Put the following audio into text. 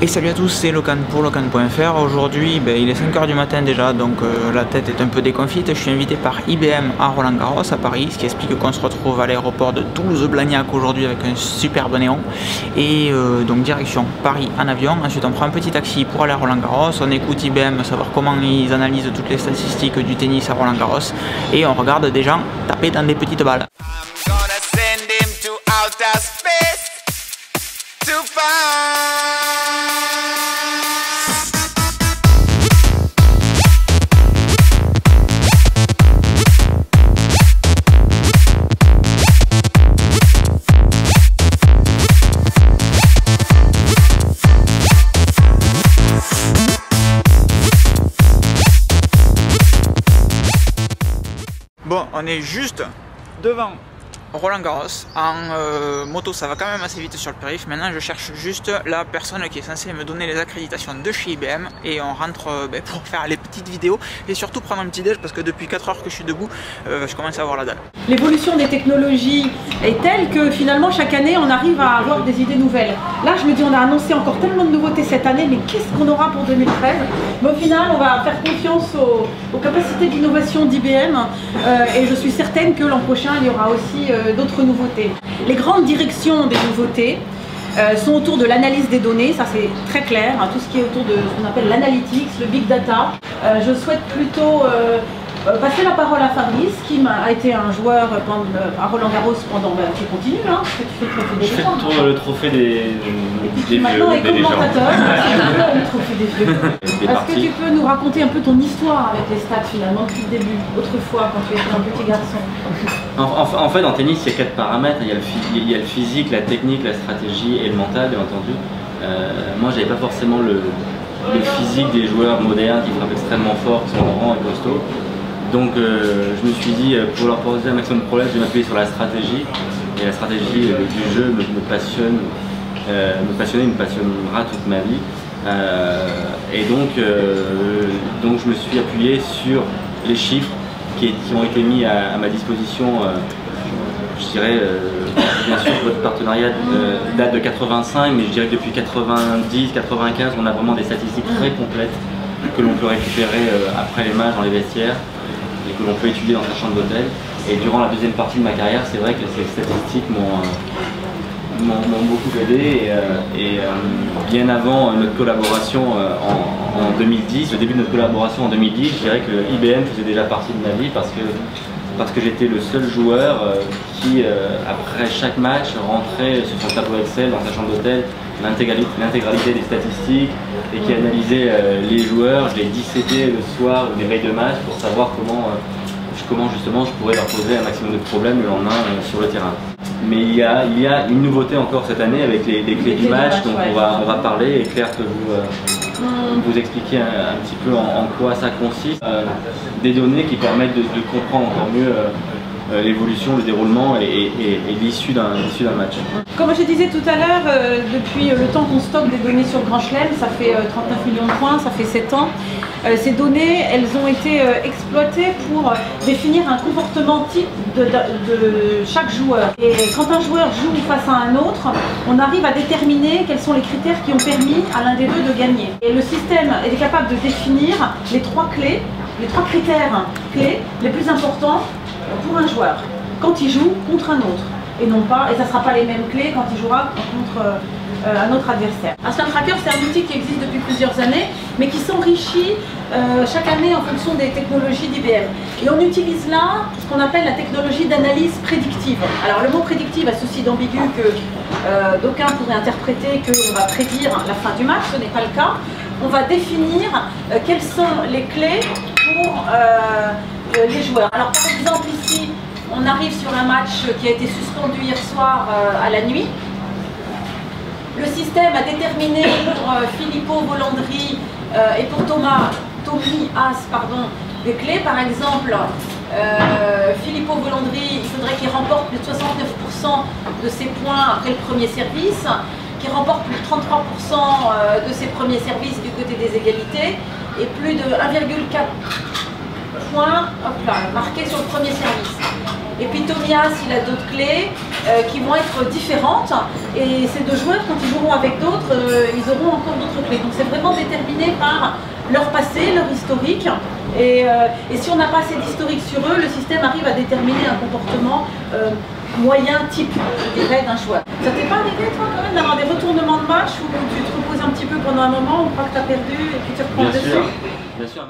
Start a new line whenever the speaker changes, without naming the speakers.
Et salut à tous, c'est Locan pour Locan.fr. Aujourd'hui, il est 5 h du matin déjà, donc la tête est un peu déconfite. Je suis invité par IBM à Roland-Garros à Paris, ce qui explique qu'on se retrouve à l'aéroport de Toulouse-Blagnac aujourd'hui avec un superbe néon. Et donc direction Paris en avion. Ensuite on prend un petit taxi pour aller à Roland-Garros. On écoute IBM, savoir comment ils analysent toutes les statistiques du tennis à Roland-Garros. Et on regarde des gens taper dans des petites balles. Bon, on est juste devant Roland-Garros. En moto, ça va quand même assez vite sur le périph'. Maintenant, je cherche juste la personne qui est censée me donner les accréditations de chez IBM. Et on rentre pour faire les petites vidéos et surtout prendre un petit déj parce que depuis 4 heures que je suis debout, je commence à avoir la dalle.
L'évolution des technologies est telle que finalement, chaque année, on arrive à avoir des idées nouvelles. Là, je me dis, on a annoncé encore tellement de nouveautés cette année, mais qu'est-ce qu'on aura pour 2013? Mais au final, on va faire confiance aux capacités d'innovation d'IBM et je suis certaine que l'an prochain, il y aura aussi d'autres nouveautés. Les grandes directions des nouveautés sont autour de l'analyse des données, ça c'est très clair, hein, tout ce qui est autour de ce qu'on appelle l'analytics, le big data. Je souhaite plutôt passer la parole à Fabrice, qui a été un joueur à Roland-Garros pendant, qui continue, hein, parce que tu fais le trophée des légendes.
Je fais le trophée des vieux,
maintenant est
des
commentateur, le trophée des vieux. Est-ce que tu peux nous raconter un peu ton histoire avec les stats finalement depuis le début, autrefois quand tu étais un petit garçon?
En fait, en tennis, il y a 4 paramètres. Il y a le physique, la technique, la stratégie et le mental, bien entendu. Moi, j'avais pas forcément le physique des joueurs modernes qui frappent extrêmement fort, qui sont grands et costauds. Donc je me suis dit, pour leur poser un maximum de problèmes, je vais m'appuyer sur la stratégie. Et la stratégie du jeu me passionne, me passionnera toute ma vie. Et donc je me suis appuyé sur les chiffres qui ont été mis à ma disposition. Je dirais, bien sûr, votre partenariat date de 85, mais je dirais que depuis 90, 95, on a vraiment des statistiques très complètes que l'on peut récupérer après les matchs dans les vestiaires et que l'on peut étudier dans sa chambre d'hôtel. Et durant la deuxième partie de ma carrière, c'est vrai que ces statistiques m'ont beaucoup aidé et bien avant notre collaboration en 2010, le début de notre collaboration en 2010, je dirais que IBM faisait déjà partie de ma vie parce que j'étais le seul joueur qui, après chaque match, rentrait sur son tableau Excel dans sa chambre d'hôtel l'intégralité des statistiques et qui analysait les joueurs. Je les disséquais le soir ou des veilles de match pour savoir comment justement je pourrais leur poser un maximum de problèmes le lendemain sur le terrain. Mais il y a une nouveauté encore cette année avec les clés du match, donc on va parler et Claire peut vous expliquer un petit peu en quoi ça consiste. Des données qui permettent de comprendre encore mieux l'évolution, le déroulement et l'issue d'un match.
Comme je disais tout à l'heure, depuis le temps qu'on stocke des données sur le Grand Chelem, ça fait 39 millions de points, ça fait 7 ans. Ces données, elles ont été exploitées pour définir un comportement type de chaque joueur. Et quand un joueur joue face à un autre, on arrive à déterminer quels sont les critères qui ont permis à l'un des deux de gagner. Et le système est capable de définir les 3 critères clés les plus importants pour un joueur quand il joue contre un autre. Et ça ne sera pas les mêmes clés quand il jouera contre un autre adversaire. Un Slam Tracker, c'est un outil qui existe depuis plusieurs années, mais qui s'enrichit chaque année en fonction des technologies d'IBM. Et on utilise là ce qu'on appelle la technologie d'analyse prédictive. Alors le mot prédictive a ceci d'ambigu que d'aucuns pourraient interpréter qu'on va prédire la fin du match, ce n'est pas le cas. On va définir quelles sont les clés pour les joueurs. Alors par exemple ici, on arrive sur un match qui a été suspendu hier soir à la nuit. Le système a déterminé pour Filippo Volandri et pour Tommy Haas, des clés. Par exemple, Filippo Volandri, il faudrait qu'il remporte plus de 69% de ses points après le premier service, qu'il remporte plus de 33% de ses premiers services du côté des égalités et plus de 1,4 points marqués sur le premier service. Et puis Tomias, il a d'autres clés qui vont être différentes. Et ces deux joueurs, quand ils joueront joueront avec d'autres, ils auront encore d'autres clés. Donc c'est vraiment déterminé par leur passé, leur historique. Et si on n'a pas assez d'historique sur eux, le système arrive à déterminer un comportement moyen type, je dirais, d'un joueur. Ça t'est pas arrivé, toi, quand même, d'avoir des retournements de match où tu te reposes un petit peu pendant un moment, on croit que tu as perdu et puis tu reprends le dessus?
Bien sûr.